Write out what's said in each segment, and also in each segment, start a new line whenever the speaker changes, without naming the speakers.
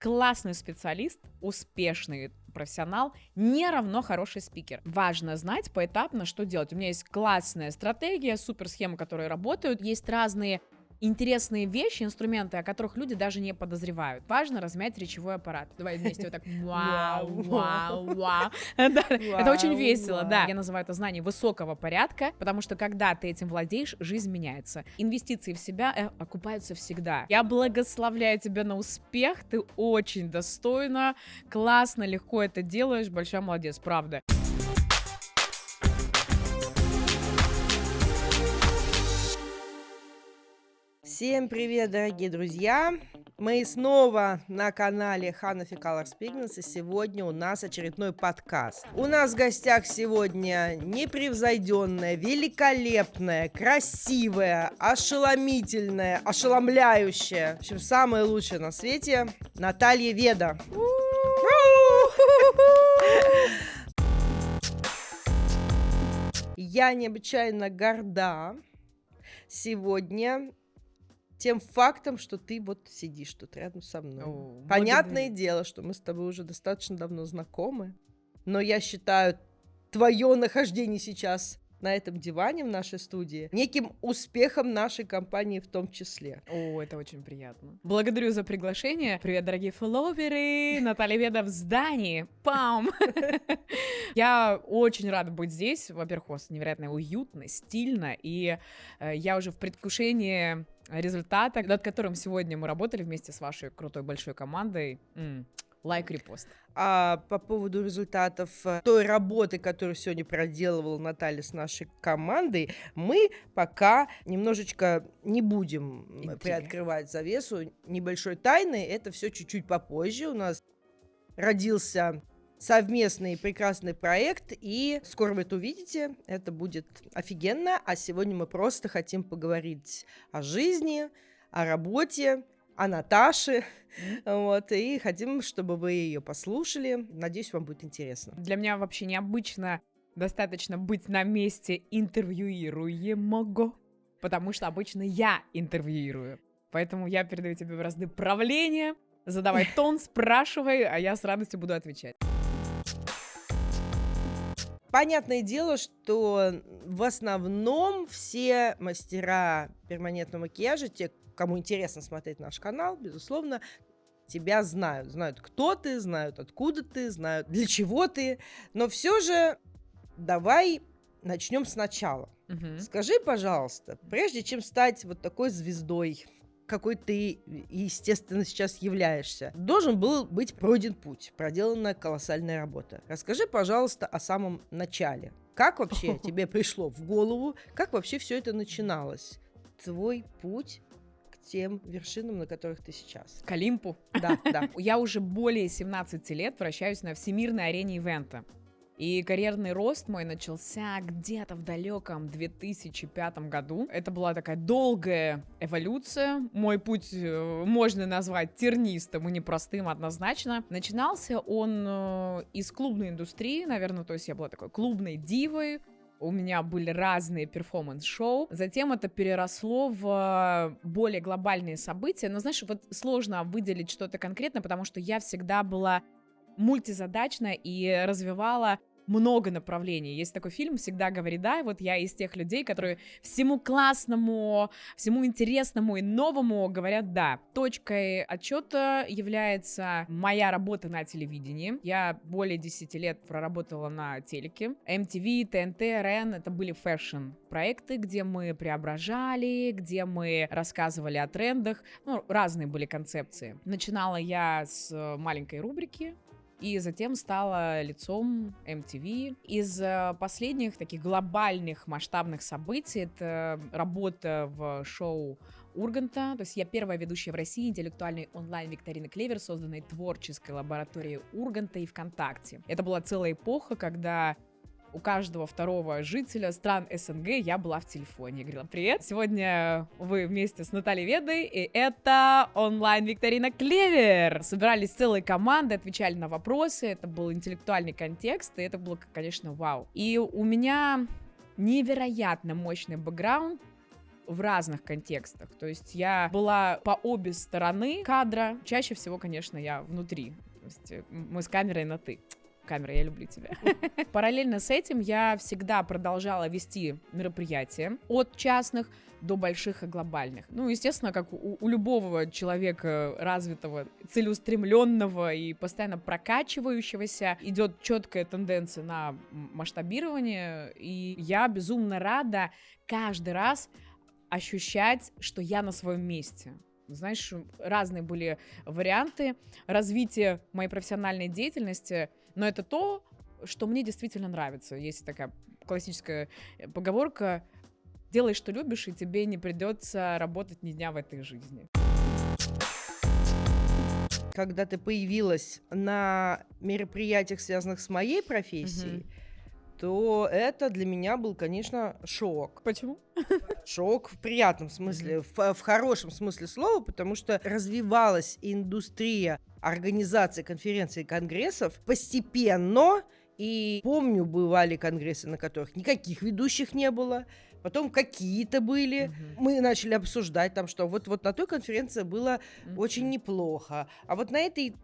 Классный специалист, успешный профессионал не равно хороший спикер. Важно знать поэтапно, что делать. У меня есть классная стратегия, суперсхемы, которые работают. Есть разные интересные вещи, инструменты, о которых люди даже не подозревают. Важно размять речевой аппарат. Давай вместе вот так вау, вау, вау. Это очень весело, да. Я называю это знание высокого порядка, потому что когда ты этим владеешь, жизнь меняется. Инвестиции в себя окупаются всегда. Я благословляю тебя на успех, ты очень достойна, классно, легко это делаешь, большой молодец, правда.
Всем привет, дорогие друзья! Мы снова на канале Hanafi Colors Pigments, и сегодня у нас очередной подкаст. У нас в гостях сегодня непревзойденная, великолепная, красивая, ошеломительная, ошеломляющая, в общем, самая лучшая на свете Наталья Веда. Я необычайно горда сегодня тем фактом, что ты вот сидишь тут рядом со мной. Понятное дело, что мы с тобой уже достаточно давно знакомы, но я считаю твое нахождение сейчас на этом диване в нашей студии неким успехом нашей компании в том числе.
О, это очень приятно. Благодарю за приглашение. Привет, дорогие фолловеры! Наталья Веда в здании. Пам! Я очень рада быть здесь. Во-первых, у вас невероятно уютно, стильно, и я уже в предвкушении результата, над которым сегодня мы работали вместе с вашей крутой большой командой. Лайк, репост.
А по поводу результатов той работы, которую сегодня проделывала Наталья с нашей командой, мы пока немножечко не будем приоткрывать завесу небольшой тайны. Это все чуть-чуть попозже. У нас родился совместный прекрасный проект, и скоро вы это увидите. Это будет офигенно. А сегодня мы просто хотим поговорить о жизни, о работе, о Наташе, вот, и хотим, чтобы вы ее послушали. Надеюсь, вам будет интересно.
Для меня вообще необычно достаточно быть на месте интервьюируемого, потому что обычно я интервьюирую. Поэтому я передаю тебе бразды правления, задавай тон, спрашивай, а я с радостью буду отвечать.
Понятное дело, что в основном все мастера перманентного макияжа, те, кому интересно смотреть наш канал, безусловно, тебя знают. Знают, кто ты, знают, откуда ты, знают, для чего ты. Но все же давай начнем сначала. Скажи, пожалуйста, прежде чем стать вот такой звездой, какой ты, естественно, сейчас являешься, должен был быть пройден путь, проделана колоссальная работа. Расскажи, пожалуйста, о самом начале. Как вообще тебе пришло в голову, как вообще все это начиналось? Твой путь тем вершинам, на которых ты сейчас.
К Олимпу.
Да.
Я уже более 17 лет вращаюсь на всемирной арене ивента. И карьерный рост мой начался где-то в далеком 2005 году. Это была такая долгая эволюция. Мой путь можно назвать тернистым и непростым однозначно. Начинался он из клубной индустрии, наверное, то есть я была такой клубной дивой. У меня были разные перформанс-шоу. Затем это переросло в более глобальные события. Но, знаешь, вот сложно выделить что-то конкретно, потому что я всегда была мультизадачна и развивала много направлений. Есть такой фильм «Всегда говори да», и вот я из тех людей, которые всему классному, всему интересному и новому говорят «да». Точкой отчета является моя работа на телевидении. Я более 10 лет проработала на телеке. MTV, ТНТ, РЕН — это были фэшн-проекты, где мы преображали, где мы рассказывали о трендах. Разные были концепции. Начинала я с маленькой рубрики, и затем стала лицом MTV. Из последних таких глобальных масштабных событий это работа в шоу Урганта. То есть я первая ведущая в России интеллектуальной онлайн-викторины Клевер, созданной творческой лабораторией Урганта и ВКонтакте. Это была целая эпоха, когда у каждого второго жителя стран СНГ я была в телефоне. Я говорила: привет, сегодня вы вместе с Натальей Ведой, и это онлайн-викторина Клевер. Собирались целой командой, отвечали на вопросы, это был интеллектуальный контекст, и это было, конечно, вау. И у меня невероятно мощный бэкграунд в разных контекстах. То есть я была по обе стороны кадра. Чаще всего, конечно, я внутри. То есть мы с камерой на «ты». Камера, я люблю тебя. Параллельно с этим я всегда продолжала вести мероприятия от частных до больших и глобальных. Ну, естественно, как у любого человека развитого, целеустремленного и постоянно прокачивающегося, идет четкая тенденция на масштабирование, и я безумно рада каждый раз ощущать, что я на своем месте. Знаешь, разные были варианты развития моей профессиональной деятельности, но это то, что мне действительно нравится. Есть такая классическая поговорка: делай, что любишь, и тебе не придется работать ни дня в этой жизни.
Когда ты появилась на мероприятиях, связанных с моей профессией, то это для меня был, конечно, шок.
Почему?
Шок в приятном смысле, в хорошем смысле слова, потому что развивалась индустрия организации конференций и конгрессов постепенно. И помню, бывали конгрессы, на которых никаких ведущих не было, потом какие-то были. Мы начали обсуждать там, что вот на той конференции было очень неплохо, а вот на этой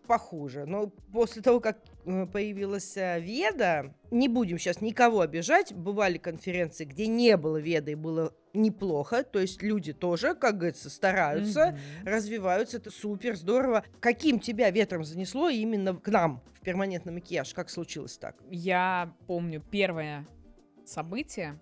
похуже. Но после того, как появилась Веда, не будем сейчас никого обижать, бывали конференции, где не было Веды и было неплохо, то есть люди тоже, как говорится, стараются, развиваются, это супер, здорово. Каким тебя ветром занесло именно к нам в перманентный макияж? Как случилось так?
Я помню первое событие.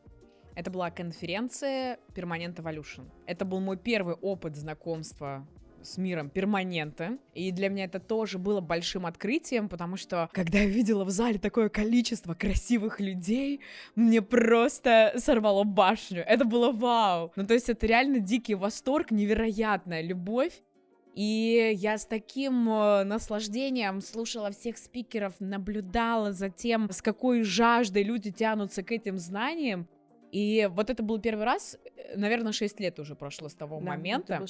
Это была конференция Permanent Evolution. Это был мой первый опыт знакомства с миром перманента. И для меня это тоже было большим открытием, потому что, когда я видела в зале такое количество красивых людей, мне просто сорвало башню. Это было вау! Ну, то есть это реально дикий восторг, невероятная любовь. И я с таким наслаждением слушала всех спикеров, наблюдала за тем, с какой жаждой люди тянутся к этим знаниям. И вот это был первый раз, наверное, 6 лет уже прошло с того момента.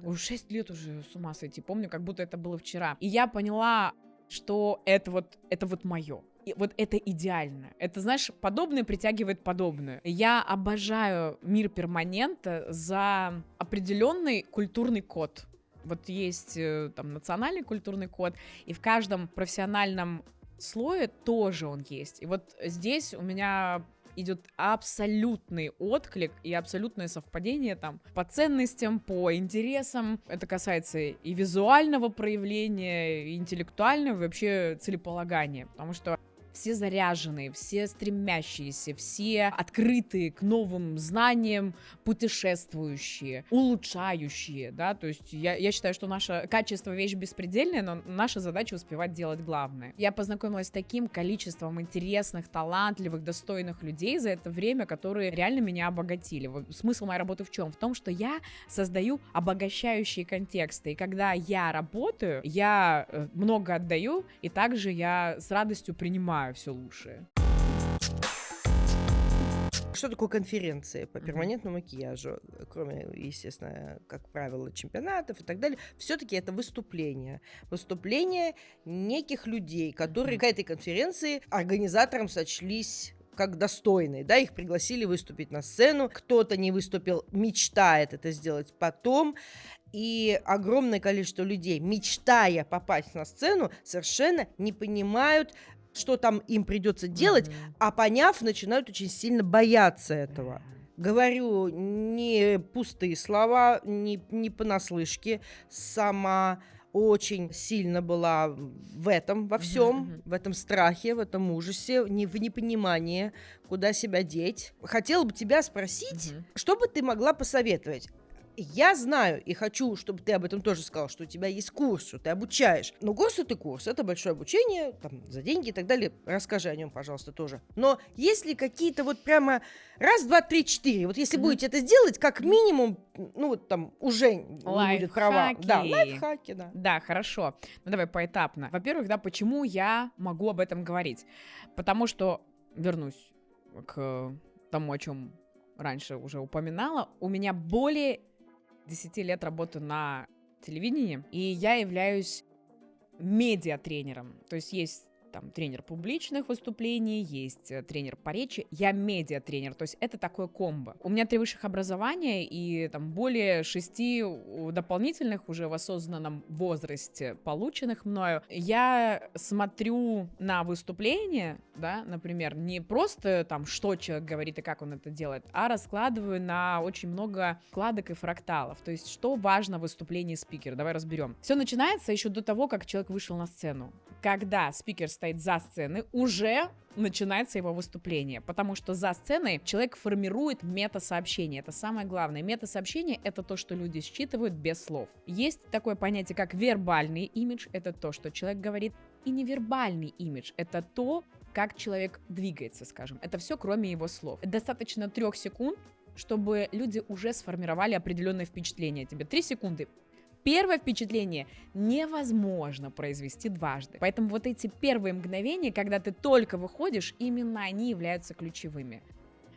Уже 6 лет уже, с ума сойти, помню, как будто это было вчера. И я поняла, что это вот мое. И вот это идеально. Это, знаешь, подобное притягивает подобное. Я обожаю мир перманента за определенный культурный код. Вот есть там национальный культурный код, и в каждом профессиональном слое тоже он есть. И вот здесь у меня идет абсолютный отклик и абсолютное совпадение там по ценностям, по интересам. Это касается и визуального проявления, и интеллектуального, и вообще целеполагания. Потому что все заряженные, все стремящиеся, все открытые к новым знаниям, путешествующие, улучшающие, да, то есть я считаю, что наше качество вещь беспредельная, но наша задача успевать делать главное. Я познакомилась с таким количеством интересных, талантливых, достойных людей за это время, которые реально меня обогатили. Вот смысл моей работы в чем? В том, что я создаю обогащающие контексты, и когда я работаю, я много отдаю, и также я с радостью принимаю все лучшее.
Что такое конференции по перманентному макияжу? Кроме, естественно, как правило, чемпионатов и так далее, все-таки это выступление. Выступление неких людей, которые к этой конференции организаторам сочлись как достойные, да, их пригласили выступить на сцену, кто-то не выступил, мечтает это сделать потом, и огромное количество людей, мечтая попасть на сцену, совершенно не понимают, что там им придется делать, а поняв, начинают очень сильно бояться этого. Говорю не пустые слова, не понаслышке, сама очень сильно была в этом, во всем, в этом страхе, в этом ужасе, в непонимании, куда себя деть. Хотела бы тебя спросить, что бы ты могла посоветовать? Я знаю и хочу, чтобы ты об этом тоже сказал, что у тебя есть курс, что ты обучаешь. Но курс — это курс, это большое обучение, там, за деньги и так далее. Расскажи о нем, пожалуйста, тоже. Но есть ли какие-то вот прямо раз, два, три, четыре, вот если будете это сделать, как минимум, ну вот там уже не будет права. Да, лайфхаки, да.
Да, хорошо. Ну давай поэтапно. Во-первых, да, почему я могу об этом говорить? Потому что, вернусь к тому, о чем раньше уже упоминала, у меня более 10 лет работы на телевидении, и я являюсь медиатренером. То есть есть там тренер публичных выступлений, есть тренер по речи, я медиатренер, то есть это такое комбо. У меня 3 высших образования и там более 6 дополнительных уже в осознанном возрасте полученных мною. Я смотрю на выступление, да, например, не просто там, что человек говорит и как он это делает, а раскладываю на очень много вкладок и фракталов, то есть что важно в выступлении спикера. Давай разберем. Все начинается еще до того, как человек вышел на сцену. Когда спикер стоит за сценой, уже начинается его выступление, потому что за сценой человек формирует мета-сообщение. Это самое главное. Мета-сообщение — это то, что люди считывают без слов. Есть такое понятие, как вербальный имидж, это то, что человек говорит, и невербальный имидж — это то, как человек двигается, скажем. Это все, кроме его слов. Достаточно 3 секунд, чтобы люди уже сформировали определенное впечатление о тебе. 3 секунды. Первое впечатление невозможно произвести дважды. Поэтому вот эти первые мгновения, когда ты только выходишь, именно они являются ключевыми.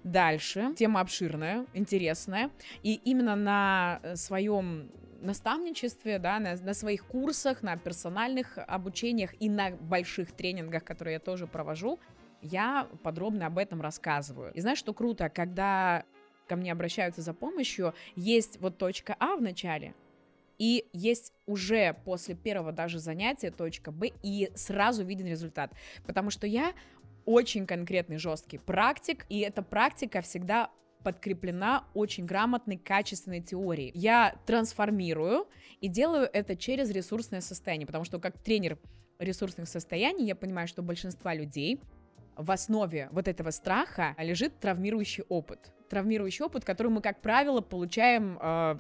Дальше. Тема обширная, интересная. И именно на своем наставничестве, да, на своих курсах, на персональных обучениях и на больших тренингах, которые я тоже провожу, я подробно об этом рассказываю. И знаешь, что круто? Когда ко мне обращаются за помощью, есть вот точка А в начале, и есть уже после первого даже занятия точка Б, и сразу виден результат. Потому что я очень конкретный, жесткий практик, и эта практика всегда подкреплена очень грамотной, качественной теорией. Я трансформирую и делаю это через ресурсное состояние, потому что как тренер ресурсных состояний я понимаю, что у большинства людей в основе вот этого страха лежит травмирующий опыт. Травмирующий опыт, который мы, как правило, получаем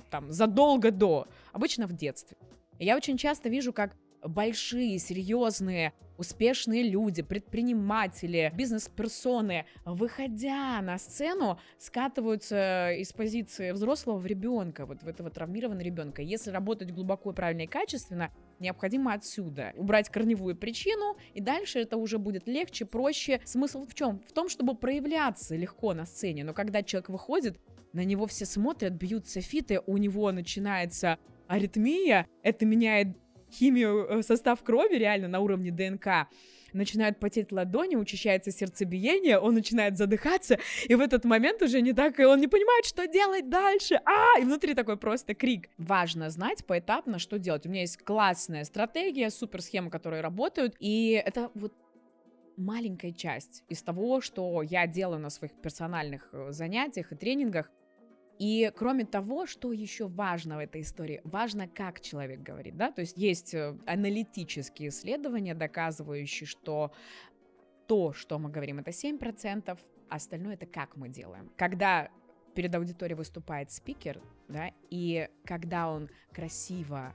там задолго до, обычно в детстве. Я очень часто вижу, как большие, серьезные, успешные люди, предприниматели, бизнес-персоны, выходя на сцену, скатываются из позиции взрослого в ребенка, вот в этого травмированного ребенка. Если работать глубоко, правильно и качественно, необходимо отсюда убрать корневую причину, и дальше это уже будет легче, проще. Смысл в чем? В том, чтобы проявляться легко на сцене, но когда человек выходит, на него все смотрят, бьются фиты, у него начинается аритмия, это меняет химию, состав крови реально на уровне ДНК, начинают потеть ладони, учащается сердцебиение, он начинает задыхаться, и в этот момент уже не так, и он не понимает, что делать дальше, и внутри такой просто крик. Важно знать поэтапно, что делать. У меня есть классная стратегия, суперсхемы, которые работают, и это вот маленькая часть из того, что я делаю на своих персональных занятиях и тренингах. И кроме того, что еще важно в этой истории, важно, как человек говорит, да, то есть есть аналитические исследования, доказывающие, что то, что мы говорим, это 7%, а остальное это как мы делаем. Когда перед аудиторией выступает спикер, да, и когда он красиво,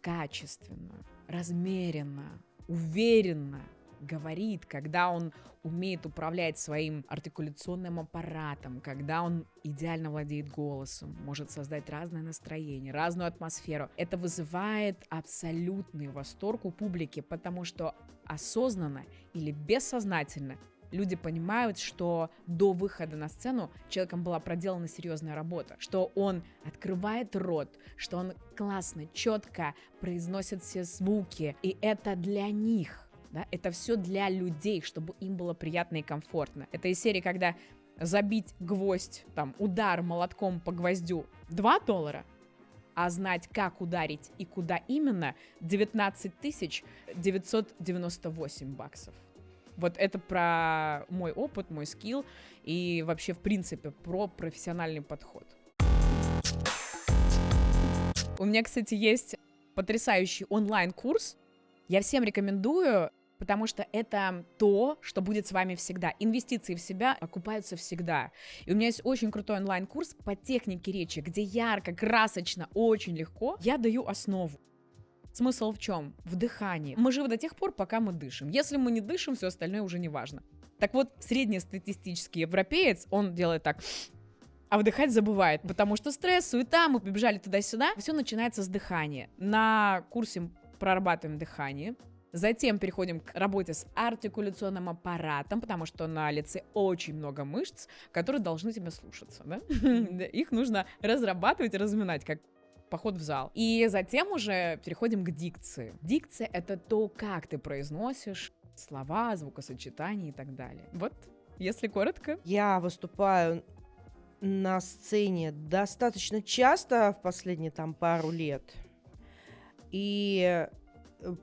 качественно, размеренно, уверенно говорит, когда он умеет управлять своим артикуляционным аппаратом, когда он идеально владеет голосом, может создать разное настроение, разную атмосферу. Это вызывает абсолютный восторг у публики, потому что осознанно или бессознательно люди понимают, что до выхода на сцену человеком была проделана серьезная работа, что он открывает рот, что он классно, четко произносит все звуки, и это для них. Да, это все для людей, чтобы им было приятно и комфортно. Это из серии, когда забить гвоздь, там, удар молотком по гвоздю $2, а знать, как ударить и куда именно, 19 998 баксов. Вот это про мой опыт, мой скилл и вообще, в принципе, про профессиональный подход. У меня, кстати, есть потрясающий онлайн-курс. Я всем рекомендую, потому что это то, что будет с вами всегда. Инвестиции в себя окупаются всегда. И у меня есть очень крутой онлайн-курс по технике речи, где ярко, красочно, очень легко я даю основу. Смысл в чем? В дыхании. Мы живы до тех пор, пока мы дышим. Если мы не дышим, все остальное уже не важно. Так вот, среднестатистический европеец, он делает так, а вдыхать забывает, потому что стресс, суета, мы побежали туда-сюда. Все начинается с дыхания. На курсе прорабатываем дыхание. Затем переходим к работе с артикуляционным аппаратом, потому что на лице очень много мышц, которые должны тебя слушаться, да? Их нужно разрабатывать и разминать, как поход в зал. И затем уже переходим к дикции. Дикция — это то, как ты произносишь слова, звукосочетание и так далее. Вот, если коротко.
Я выступаю на сцене достаточно часто в последние там пару лет. И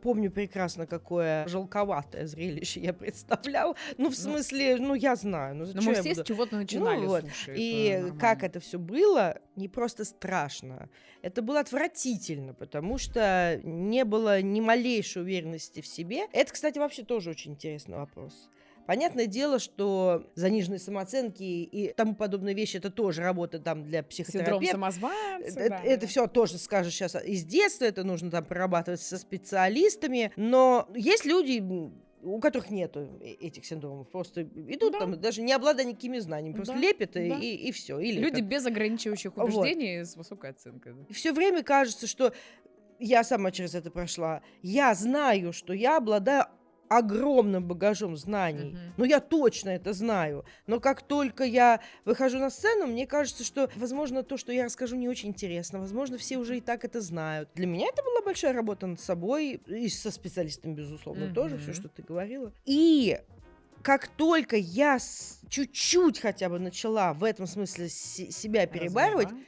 помню прекрасно, какое жалковатое зрелище я представляла. Ну, в смысле, я знаю. Ну,
Но
зачем
мы
я
все
буду...
с чего-то начинали,
вот.
слушай.
И
это
как
нормально.
это все было, не просто страшно. Это было отвратительно, потому что не было ни малейшей уверенности в себе. Это, кстати, вообще тоже очень интересный вопрос. Понятное дело, что заниженные самооценки и тому подобные вещи, это тоже работа там для
Синдром
психотерапевта.
самозванца,
Это все тоже скажешь сейчас из детства, это нужно там прорабатывать со специалистами, но есть люди, у которых нету этих синдромов, просто идут
Да.
там, даже не обладая никакими знаниями, просто
Да,
лепят
да.
и все. И
Люди
лепят.
без ограничивающих
Вот.
убеждений с высокой оценкой. Да.
И все время кажется, что я сама через это прошла. Я знаю, что я обладаю огромным багажом знаний.
Мгм.
Но я точно это знаю. Но как только я выхожу на сцену, мне кажется, что, возможно, то, что я расскажу, не очень интересно. Возможно, все уже и так это знают. Для меня это была большая работа над собой. И со специалистами, безусловно, тоже. Все,
Мгм.
что ты говорила. И как только я чуть-чуть хотя бы начала в этом смысле себя перебарывать
Развивать.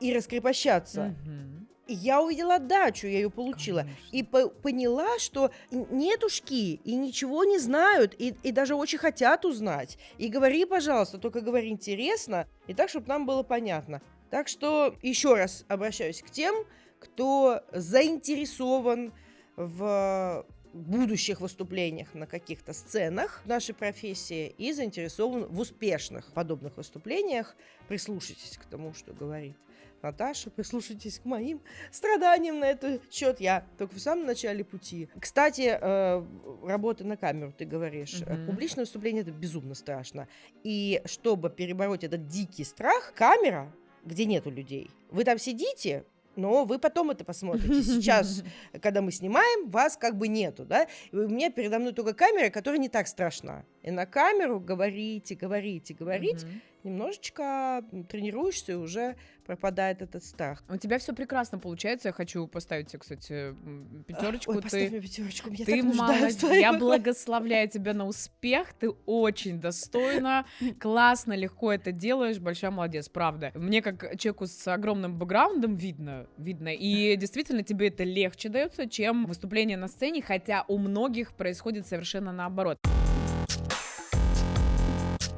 и раскрепощаться,
Мгм.
я увидела отдачу, я ее получила.
Конечно.
И поняла, что нетушки и ничего не знают, и даже очень хотят узнать. И говори, пожалуйста, только говори интересно, и так, чтобы нам было понятно. Так что еще раз обращаюсь к тем, кто заинтересован в будущих выступлениях на каких-то сценах нашей профессии и заинтересован в успешных подобных выступлениях. Прислушайтесь к тому, что говорит Наташа, прислушайтесь к моим страданиям на этот счет. Я только в самом начале пути. Кстати, работа на камеру, ты говоришь.
Мгм.
Публичное выступление — это безумно страшно. И чтобы перебороть этот дикий страх, камера, где нету людей, вы там сидите, но вы потом это посмотрите. Сейчас, когда мы снимаем, вас как бы нету, да? И у меня передо мной только камера, которая не так страшна. И на камеру говорить,
Мгм.
немножечко тренируешься, и уже пропадает этот страх.
У тебя все прекрасно получается. Я хочу поставить тебе, кстати, пятерочку.
Ой, поставь мне пятерочку, я
Ты
так нуждаюсь в
молодец.
твоей
Я
похвале.
благословляю тебя на успех. Ты очень достойна, классно, легко это делаешь. Большая молодец, правда. Мне как человеку с огромным бэкграундом видно. И действительно тебе это легче дается, чем выступление на сцене, хотя у многих происходит совершенно наоборот.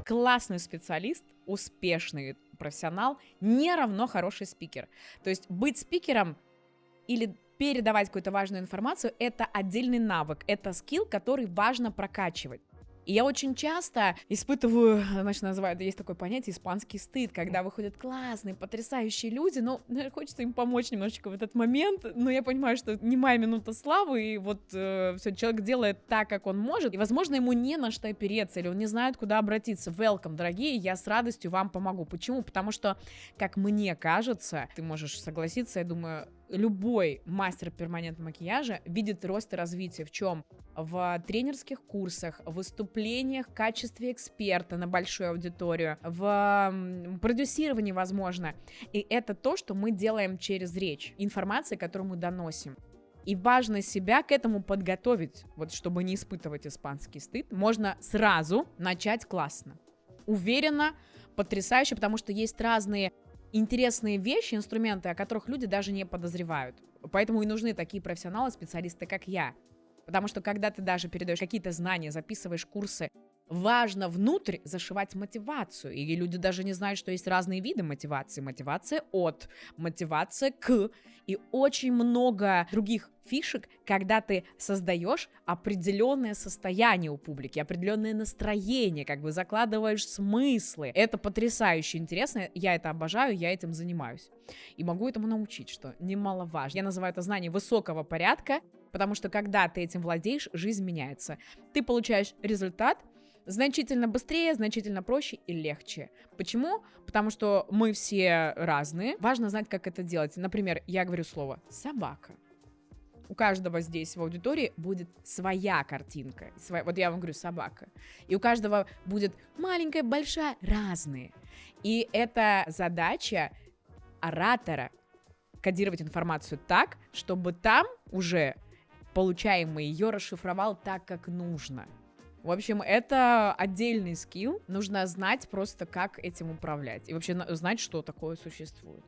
Классный специалист, успешный профессионал не равно хороший спикер. То есть быть спикером или передавать какую-то важную информацию — это отдельный навык, это скилл, который важно прокачивать. И я очень часто испытываю, значит, называют, есть такое понятие испанский стыд, когда выходят классные, потрясающие люди, но хочется им помочь немножечко в этот момент, но я понимаю, что не моя минута славы, и вот все, человек делает так, как он может, и, возможно, ему не на что опереться, или он не знает, куда обратиться. Welcome, дорогие, я с радостью вам помогу. Почему? Потому что, как мне кажется, ты можешь согласиться, я думаю, любой мастер перманентного макияжа видит рост и развитие в чем? В тренерских курсах, в выступлениях в качестве эксперта на большую аудиторию, в продюсировании, возможно. И это то, что мы делаем через речь, информация, которую мы доносим. И важно себя к этому подготовить, вот чтобы не испытывать испанский стыд. Можно сразу начать классно, уверенно, потрясающе, потому что есть разные интересные вещи, инструменты, о которых люди даже не подозревают. Поэтому и нужны такие профессионалы, специалисты, как я. Потому что когда ты даже передаешь какие-то знания, записываешь курсы, важно внутрь зашивать мотивацию. И люди даже не знают, что есть разные виды мотивации. Мотивация от, мотивация к. И очень много других фишек, когда ты создаешь определенное состояние у публики, определенное настроение, как бы закладываешь смыслы. Это потрясающе интересно, я это обожаю, я этим занимаюсь. И могу этому научить, что немаловажно. Я называю это знание высокого порядка, потому что когда ты этим владеешь, жизнь меняется. Ты получаешь результат значительно быстрее, значительно проще и легче. Почему? Потому что мы все разные. Важно знать, как это делать. Например, я говорю слово «собака». У каждого здесь в аудитории будет своя картинка. Вот я вам говорю «собака». И у каждого будет маленькая, большая, разные. И это задача оратора — кодировать информацию так, чтобы там уже получаемой, ее расшифровал так, как нужно. В общем, это отдельный скилл. Нужно знать просто, как этим управлять. И вообще знать, что такое существует.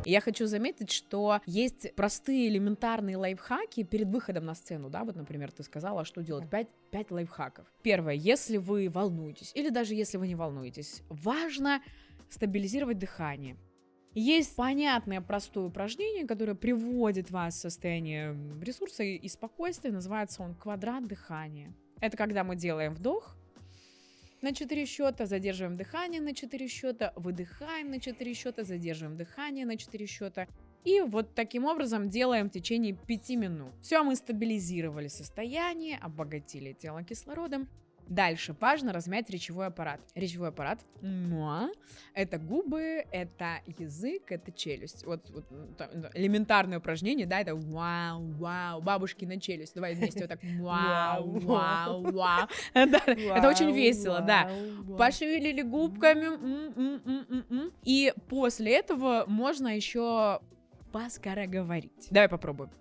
Я хочу заметить, что есть простые элементарные лайфхаки перед выходом на сцену, да, вот, например, ты сказала, что делать, 5 лайфхаков. Первое, если вы волнуетесь, или даже если вы не волнуетесь, важно стабилизировать дыхание. Есть понятное простое упражнение, которое приводит вас в состояние ресурса и спокойствия, называется он квадрат дыхания. Это когда мы делаем вдох на 4 счета, задерживаем дыхание на 4 счета, выдыхаем на 4 счета, задерживаем дыхание на 4 счета. И вот таким образом делаем в течение 5 минут. Все, мы стабилизировали состояние, обогатили тело кислородом. Дальше важно размять речевой аппарат. Речевой аппарат – это губы, это язык, это челюсть. Вот элементарное упражнение, да, это вау, бабушки на челюсть. Давай вместе вот так вау. Это очень весело, да. Пошевелили губками. И после этого можно еще поскороговорить. Давай попробуем.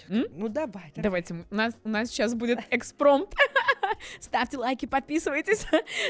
Ну давай.
Давайте, у нас сейчас будет экспромт. Ставьте лайки, подписывайтесь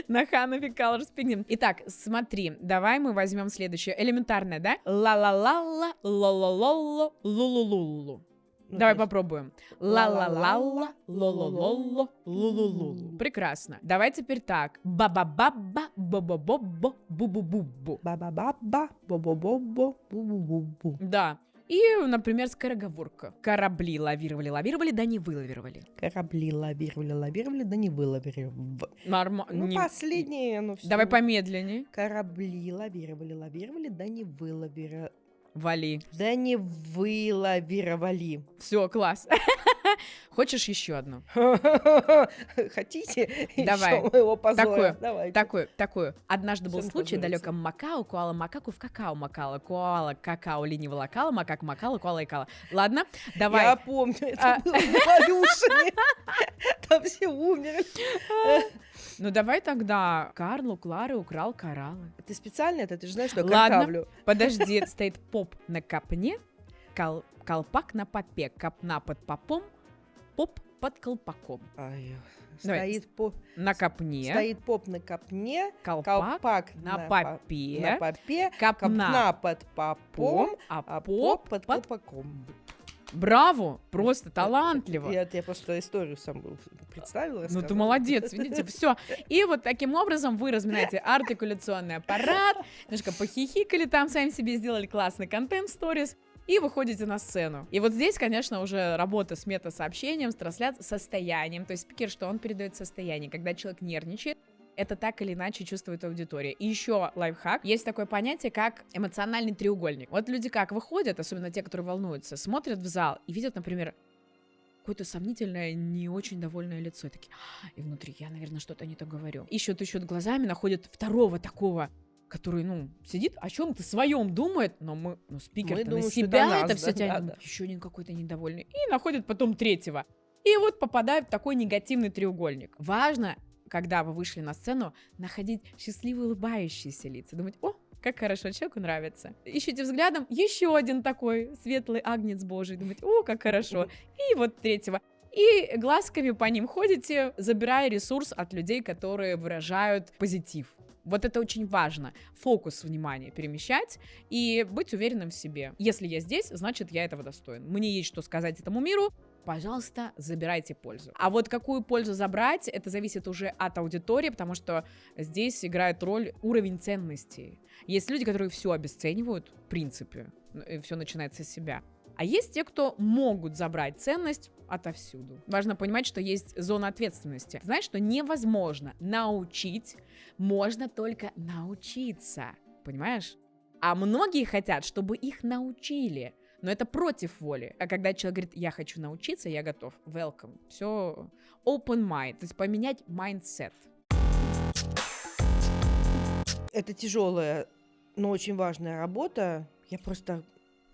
на Hanafi Colors Pigment. Итак, смотри, давай мы возьмем следующее. Элементарное, да? Ла-ла-ла-ла, ло-ло-ло-ло, лу-лу-лу-лу. Давай попробуем. Ла-ла-ла-ла, ло-ло-ло-ло, лу-лу-лу. Прекрасно. Давай теперь так. Ба-ба-ба-ба, бо-бо-бо-бо, бу-бу-бу-бу.
Ба-ба-ба-ба, бо-бо-бо-бо, бу-бу-бу-бу.
Да. И, например, скороговорка. Корабли лавировали, да не вылавировали.
Корабли лавировали, да не вылавировали.
Нормально.
Ну, последнее, ну все.
Давай помедленнее.
Корабли лавировали, да не вылавировали.
Вали.
Да не вылавировали.
Все, класс. Хочешь еще одну?
Хотите?
Давай.
Еще моего позора?
Такую. Однажды был случай в далеком Макао, коала макаку в какао макала, коала какао лениво лакала, макак макала, коала икала. Ладно, давай.
Я помню, это было в Эволюшене. Там все умерли.
Ну давай тогда. Карл у Клары украл кораллы.
Ты специально это? Ты же знаешь, что я
Ладно,
картавлю.
подожди. Стоит поп на копне, колпак на попе, копна под попом, поп под колпаком.
Стоит
на копне.
Стоит поп на копне,
колпак на попе,
копна под попом,
а поп
под колпаком.
Браво! Просто талантливо.
Я просто историю сам представила.
Ну ты молодец, видите, все. И вот таким образом вы разминаете артикуляционный аппарат, немножко похихикали там, сами себе сделали классный контент в сторис, и выходите на сцену. И вот здесь, конечно, уже работа с метасообщением, с трансляцией, состоянием. То есть спикер, что он передает состояние, когда человек нервничает, это так или иначе чувствует аудитория. И еще лайфхак. Есть такое понятие, как эмоциональный треугольник. Вот люди как выходят, особенно те, которые волнуются, смотрят в зал и видят, например, какое-то сомнительное, не очень довольное лицо. И такие, и внутри, я, наверное, что-то не то говорю. Ищут глазами, находят второго такого, который, сидит, о чем-то своем думает, но спикер-то на себя это все тянет. Еще один какой-то недовольный. И находят потом третьего. И вот попадают в такой негативный треугольник. Важно, когда вы вышли на сцену, находить счастливые улыбающиеся лица. Думать, о, как хорошо, человеку нравится. Ищите взглядом еще один такой светлый агнец Божий. Думать, о, как хорошо. И вот третьего. И глазками по ним ходите, забирая ресурс от людей, которые выражают позитив. Вот это очень важно. Фокус внимания перемещать и быть уверенным в себе. Если я здесь, значит, я этого достоин. Мне есть что сказать этому миру. Пожалуйста, забирайте пользу. А вот какую пользу забрать, это зависит уже от аудитории, потому что здесь играет роль уровень ценностей. Есть люди, которые все обесценивают, в принципе, и все начинается с себя. А есть те, кто могут забрать ценность отовсюду. Важно понимать, что есть зона ответственности. Знаешь, что невозможно научить, можно только научиться. Понимаешь? А многие хотят, чтобы их научили. Но это против воли. А когда человек говорит, я хочу научиться, я готов. Welcome. Все open mind. То есть поменять mindset.
Это тяжелая, но очень важная работа. Я просто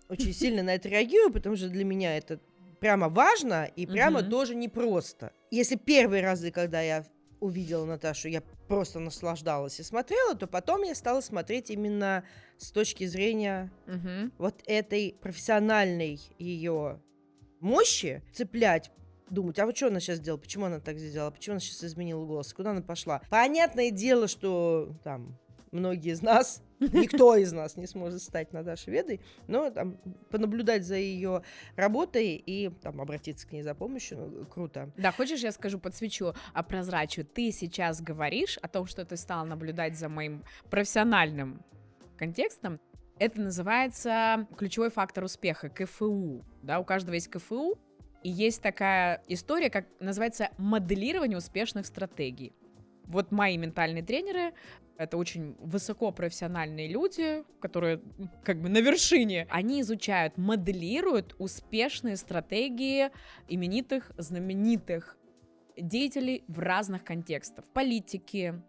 очень сильно на это реагирую, потому что для меня это прямо важно и прямо тоже непросто. Если первые разы, когда я увидела Наташу, я просто наслаждалась и смотрела, то потом я стала смотреть именно с точки зрения
Мгм.
вот этой профессиональной ее мощи, цеплять, думать, а вот что она сейчас сделала, почему она так сделала, почему она сейчас изменила голос, куда она пошла. Понятное дело, что там многие из нас, никто из нас не сможет стать Наташей Ведой, но там понаблюдать за ее работой и там обратиться к ней за помощью, ну, круто.
Да, хочешь, я скажу, подсвечу, прозрачу. Ты сейчас говоришь о том, что ты стала наблюдать за моим профессиональным контекстом. Это называется ключевой фактор успеха, КФУ. Да, у каждого есть КФУ, и есть такая история, как называется моделирование успешных стратегий. Вот мои ментальные тренеры — это очень высокопрофессиональные люди, которые как бы на вершине. Они изучают, моделируют успешные стратегии именитых, знаменитых деятелей в разных контекстах. Политики,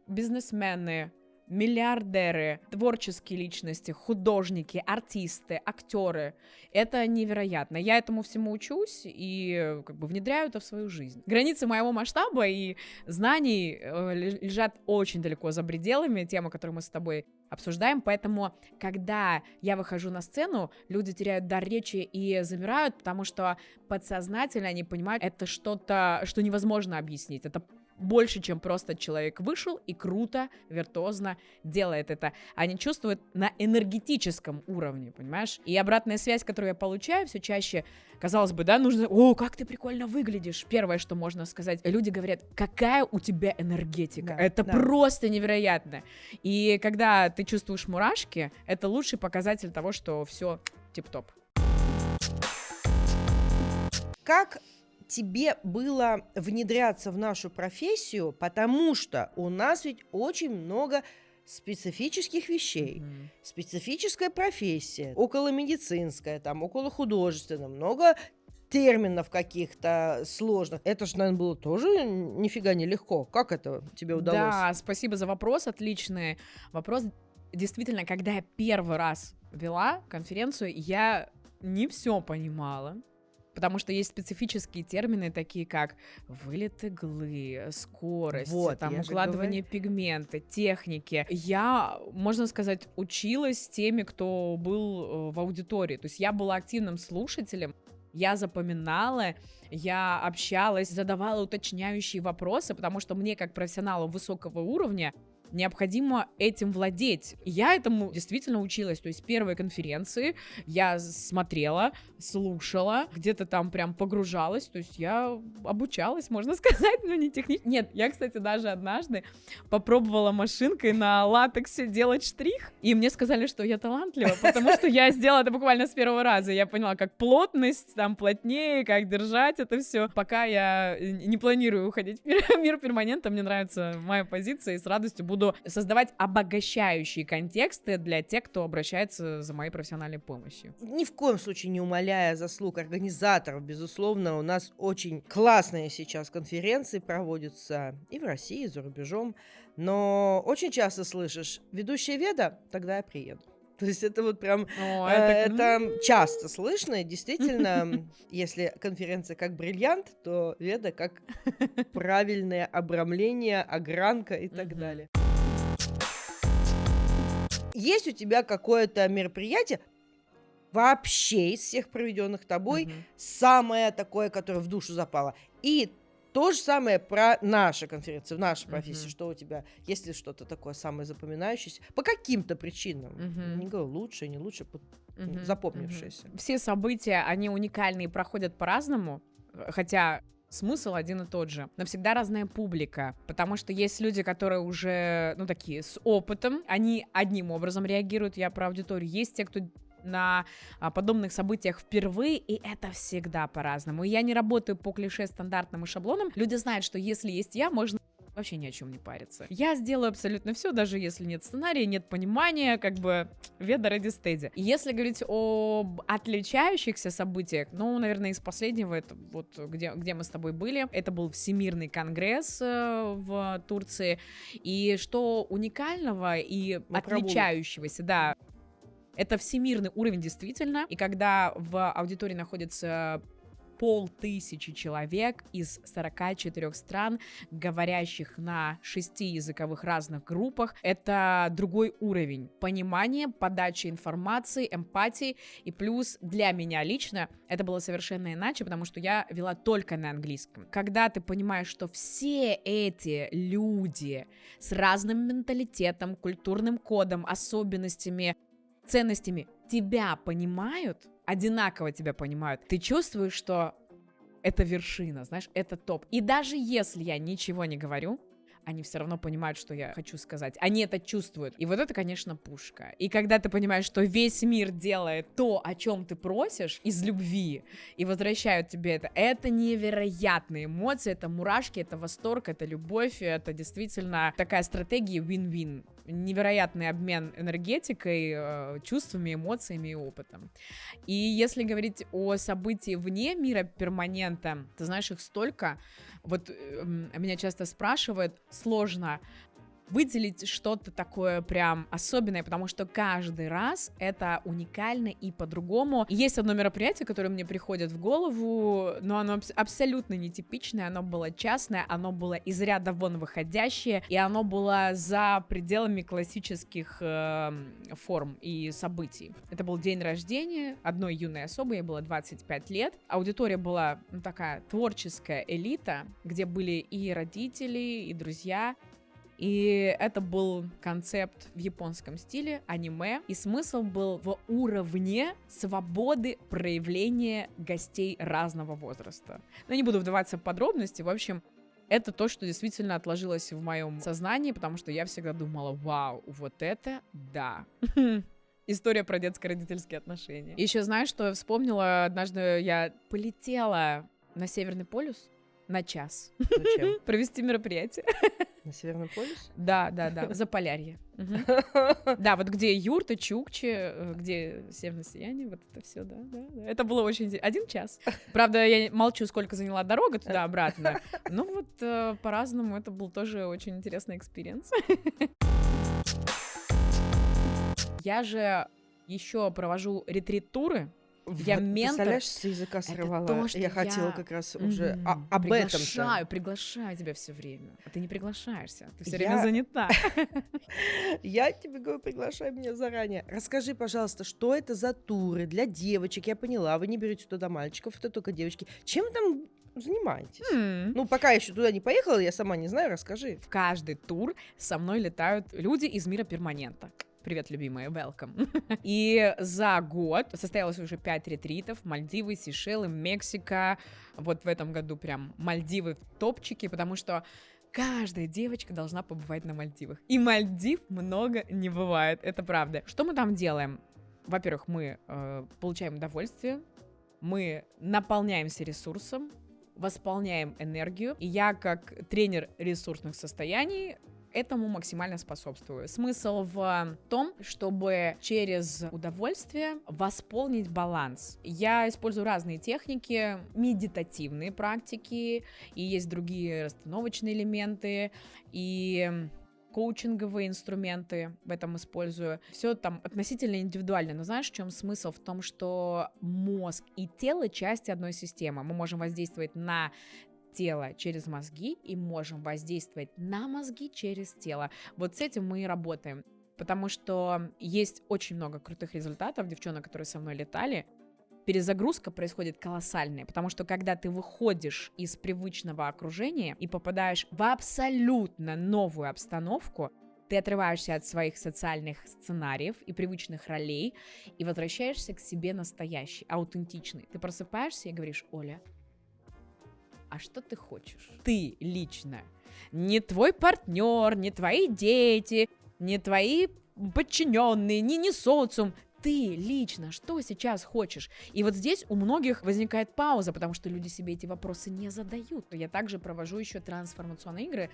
бизнесмены, миллиардеры, творческие личности, художники, артисты, актеры. Это невероятно. Я этому всему учусь и как бы внедряю это в свою жизнь. Границы моего масштаба и знаний лежат очень далеко за пределами темы, которую мы с тобой обсуждаем, поэтому, когда я выхожу на сцену, люди теряют дар речи и замирают, потому что подсознательно они понимают, это что-то, что невозможно объяснить, это больше, чем просто человек вышел и круто, виртуозно делает это. Они чувствуют на энергетическом уровне, понимаешь? И обратная связь, которую я получаю все чаще, казалось бы, да, нужно: «О, как ты прикольно выглядишь!» Первое, что можно сказать. Люди говорят: какая у тебя энергетика!
Да,
Это
да.
просто невероятно! И когда ты чувствуешь мурашки, это лучший показатель того, что все тип-топ.
Как тебе было внедряться в нашу профессию, потому что у нас ведь очень много специфических вещей,
Мгм.
специфическая профессия, околомедицинская, там, околохудожественная, много терминов каких-то сложных. Это же, наверное, было тоже нифига не легко. Как это тебе удалось?
Да, спасибо за вопрос, отличный вопрос. Действительно, когда я первый раз вела конференцию, я не все понимала, потому что есть специфические термины, такие как вылет иглы, скорость,
Вот,
там
я же
укладывание
говорю.
пигмента, техники. Я, можно сказать, училась с теми, кто был в аудитории. То есть я была активным слушателем, я запоминала, я общалась, задавала уточняющие вопросы, потому что мне, как профессионалу высокого уровня, необходимо этим владеть. И я этому действительно училась. То есть первые конференции я смотрела, слушала, где-то там прям погружалась. То есть я обучалась, можно сказать, но не технически. Нет, я, кстати, даже однажды попробовала машинкой на латексе делать штрих, и мне сказали, что я талантлива, потому что я сделала это буквально с первого раза. Я поняла, как плотность там плотнее, как держать это все. Пока я не планирую уходить в мир перманента, мне нравится моя позиция, и с радостью буду создавать обогащающие контексты для тех, кто обращается за моей профессиональной помощью.
Ни в коем случае не умаляя заслуг организаторов, безусловно, у нас очень классные сейчас конференции проводятся и в России, и за рубежом, но очень часто слышишь: ведущая Веда, тогда я приеду. То есть это вот прям,
О,
это часто слышно, и действительно, если конференция как бриллиант, то Веда как правильное обрамление, огранка и так
Мгм.
далее. Есть у тебя какое-то мероприятие вообще из всех проведенных тобой
Мгм.
самое такое, которое в душу запало? И то же самое про наши конференции, в нашей профессии.
Мгм.
Что у тебя, есть ли что-то такое самое запоминающееся? По каким-то причинам.
Мгм.
Не говорю лучше, не лучше,
Мгм.
запомнившееся.
Мгм. Все события, они уникальны и проходят по-разному, хотя смысл один и тот же, но всегда разная публика, потому что есть люди, которые уже, ну, такие, с опытом, они одним образом реагируют, я про аудиторию, есть те, кто на подобных событиях впервые, и это всегда по-разному. И я не работаю по клише, стандартным и шаблонам. Люди знают, что если есть я, можно вообще ни о чем не париться. Я сделаю абсолютно все, даже если нет сценария, нет понимания, как бы Веда ready steady. Если говорить об отличающихся событиях, ну, наверное, из последнего, это вот где мы с тобой были, это был Всемирный конгресс в Турции, и что уникального и
Мы про Булу.
отличающегося, да, это всемирный уровень действительно, и когда в аудитории находится 500 человек из 44 стран, говорящих на 6 языковых разных группах. Это другой уровень понимания, подачи информации, эмпатии. И плюс для меня лично это было совершенно иначе, потому что я вела только на английском. Когда ты понимаешь, что все эти люди с разным менталитетом, культурным кодом, особенностями, ценностями тебя понимают, одинаково тебя понимают, ты чувствуешь, что это вершина, знаешь, это топ. И даже если я ничего не говорю, они все равно понимают, что я хочу сказать. Они это чувствуют. И вот это, конечно, пушка. И когда ты понимаешь, что весь мир делает то, о чем ты просишь, из любви, и возвращают тебе это невероятные эмоции, это мурашки, это восторг, это любовь, это действительно такая стратегия win-win. Невероятный обмен энергетикой, чувствами, эмоциями и опытом. И если говорить о событии вне мира перманента, ты знаешь, их столько. Вот меня часто спрашивают, сложно выделить что-то такое прям особенное, потому что каждый раз это уникально и по-другому. И есть одно мероприятие, которое мне приходит в голову, но оно абсолютно нетипичное, оно было частное, оно было из ряда вон выходящее, и оно было за пределами классических форм и событий. Это был день рождения одной юной особы, ей было 25 лет. Аудитория была такая творческая элита, где были и родители, и друзья. И это был концепт в японском стиле, аниме, и смысл был в уровне свободы проявления гостей разного возраста. Но не буду вдаваться в подробности, в общем, это то, что действительно отложилось в моем сознании, потому что я всегда думала, вау, вот это да. История про детско-родительские отношения. Еще знаешь, что я вспомнила? Однажды я полетела на Северный полюс на час.
Зачем?
Провести мероприятие.
На Северный полюс?
Да, в Заполярье. Да, вот где юрта, чукчи, где северное сияние, вот это все, да. Это было очень интересно. 1 час. Правда, я молчу, сколько заняла дорога туда-обратно. Ну вот по-разному, это был тоже очень интересный экспириенс. Я же еще провожу ретрит-туры. Я ментор.
Представляешь, с языка срывала.
То, что
я хотела как раз уже об этом-то.
Приглашаю тебя все время. А ты не приглашаешься. Ты все время занята.
Я тебе говорю, приглашай меня заранее. Расскажи, пожалуйста, что это за туры для девочек? Я поняла, вы не берете туда мальчиков, это только девочки. Чем вы там занимаетесь? Ну, пока я еще туда не поехала, я сама не знаю, расскажи.
В каждый тур со мной летают люди из мира перманента. Привет, любимые, welcome. И за год состоялось уже 5 ретритов. Мальдивы, Сейшелы, Мексика. Вот в этом году прям Мальдивы в топчике, потому что каждая девочка должна побывать на Мальдивах. И Мальдив много не бывает, это правда. Что мы там делаем? Во-первых, мы получаем удовольствие, мы наполняемся ресурсом, восполняем энергию. И я, как тренер ресурсных состояний, этому максимально способствую. Смысл в том, чтобы через удовольствие восполнить баланс. Я использую разные техники, медитативные практики, и есть другие расстановочные элементы, и коучинговые инструменты в этом использую. Все там относительно индивидуально, но знаешь, в чем смысл? В том, что мозг и тело — части одной системы. Мы можем воздействовать на тело через мозги и можем воздействовать на мозги через тело. Вот с этим мы и работаем, потому что есть очень много крутых результатов, девчонок, которые со мной летали. Перезагрузка происходит колоссальная, потому что когда ты выходишь из привычного окружения и попадаешь в абсолютно новую обстановку, ты отрываешься от своих социальных сценариев и привычных ролей и возвращаешься к себе настоящий, аутентичный. Ты просыпаешься и говоришь: Оля, а что ты хочешь? Ты лично. Не твой партнер, не твои дети, не твои подчиненные, не социум. Ты лично что сейчас хочешь? И вот здесь у многих возникает пауза, потому что люди себе эти вопросы не задают. Я также провожу еще трансформационные игры.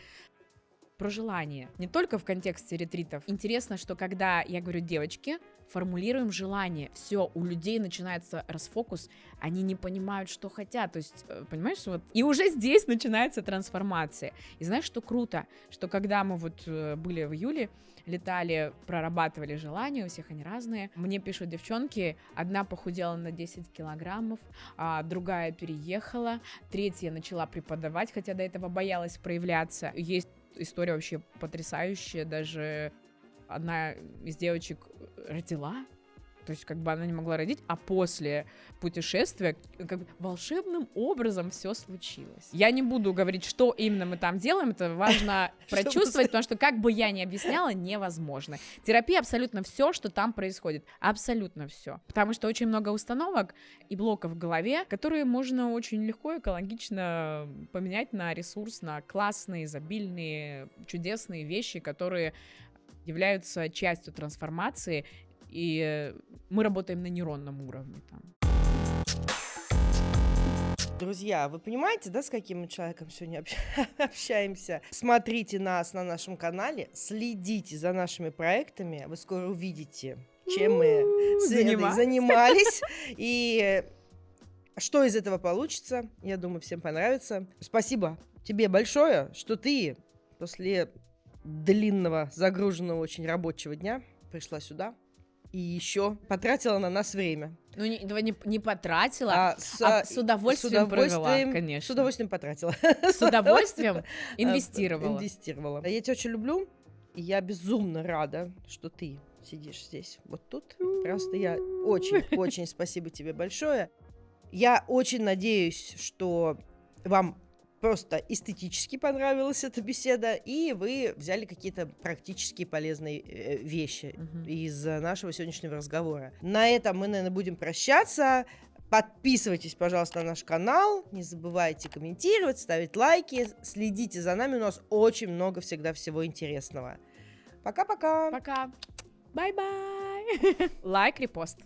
про желание. Не только в контексте ретритов. Интересно, что когда я говорю девочки, формулируем желание, все, у людей начинается расфокус, они не понимают, что хотят, то есть, понимаешь, вот, и уже здесь начинается трансформация. И знаешь, что круто, что когда мы вот были в июле, летали, прорабатывали желания, у всех они разные, мне пишут девчонки, одна похудела на 10 килограммов, а другая переехала, третья начала преподавать, хотя до этого боялась проявляться. Есть история вообще потрясающая, даже одна из девочек родила, то есть как бы она не могла родить, а после путешествия как бы волшебным образом все случилось. Я не буду говорить, что именно мы там делаем, это важно прочувствовать, потому что как бы я ни объясняла, невозможно. Терапия абсолютно все, что там происходит, абсолютно все, потому что очень много установок и блоков в голове, которые можно очень легко, экологично поменять на ресурс, на классные, изобильные, чудесные вещи, которые являются частью трансформации, и мы работаем на нейронном уровне там.
Друзья, вы понимаете, да, с каким мы человеком сегодня общаемся? Смотрите нас на нашем канале, следите за нашими проектами, вы скоро увидите, чем мы занимались, и что из этого получится. Я думаю, всем понравится. Спасибо тебе большое, что ты после длинного, загруженного очень рабочего дня пришла сюда и еще потратила на нас время.
Ну, не потратила, с удовольствием провела, конечно.
С удовольствием потратила.
С удовольствием инвестировала.
Я тебя очень люблю, и я безумно рада, что ты сидишь здесь, вот тут. Просто я очень спасибо тебе большое. Я очень надеюсь, что вам просто эстетически понравилась эта беседа, и вы взяли какие-то практически полезные вещи из нашего сегодняшнего разговора. На этом мы, наверное, будем прощаться. Подписывайтесь, пожалуйста, на наш канал. Не забывайте комментировать, ставить лайки. Следите за нами, у нас очень много всегда всего интересного. Пока-пока.
Пока. Бай-бай. Лайк, репост.